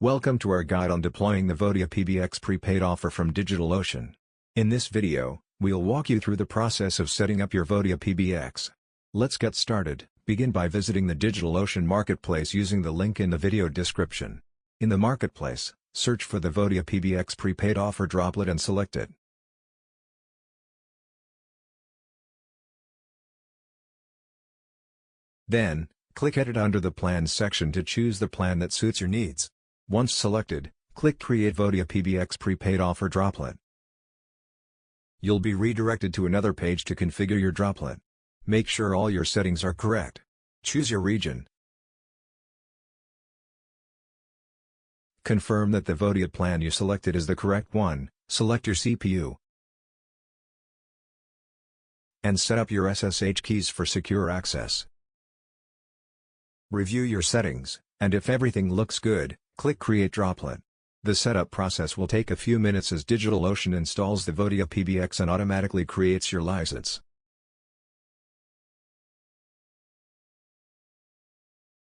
Welcome to our guide on deploying the Vodia PBX Prepaid offer from DigitalOcean. In this video, we'll walk you through the process of setting up your Vodia PBX. Let's get started. Begin by visiting the DigitalOcean marketplace using the link in the video description. In the marketplace, search for the Vodia PBX Prepaid offer droplet and select it. Then, click Edit under the Plans section to choose the plan that suits your needs. Once selected, click Create Vodia PBX Prepaid Offer Droplet. You'll be redirected to another page to configure your droplet. Make sure all your settings are correct. Choose your region. Confirm that the Vodia plan you selected is the correct one, select your CPU. And set up your SSH keys for secure access. Review your settings, and if everything looks good, click Create Droplet. The setup process will take a few minutes as DigitalOcean installs the Vodia PBX and automatically creates your license.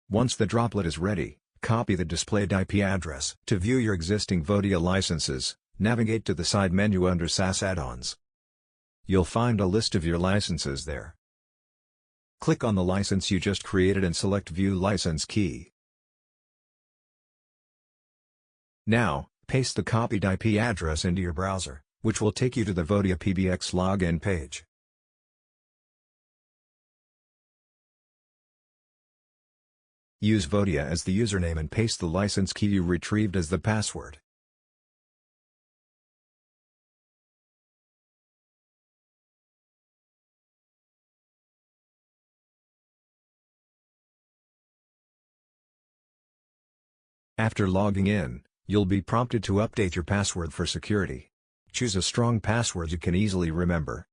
Once the droplet is ready, copy the displayed IP address. To view your existing Vodia licenses, navigate to the side menu under SaaS add-ons. You'll find a list of your licenses there. Click on the license you just created and select View License Key. Now, paste the copied IP address into your browser, which will take you to the Vodia PBX login page. Use Vodia as the username and paste the license key you retrieved as the password. After logging in, you'll be prompted to update your password for security. Choose a strong password you can easily remember.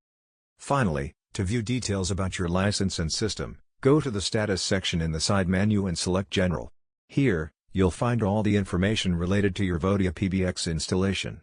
Finally, to view details about your license and system, go to the Status section in the side menu and select General. Here, you'll find all the information related to your Vodia PBX installation.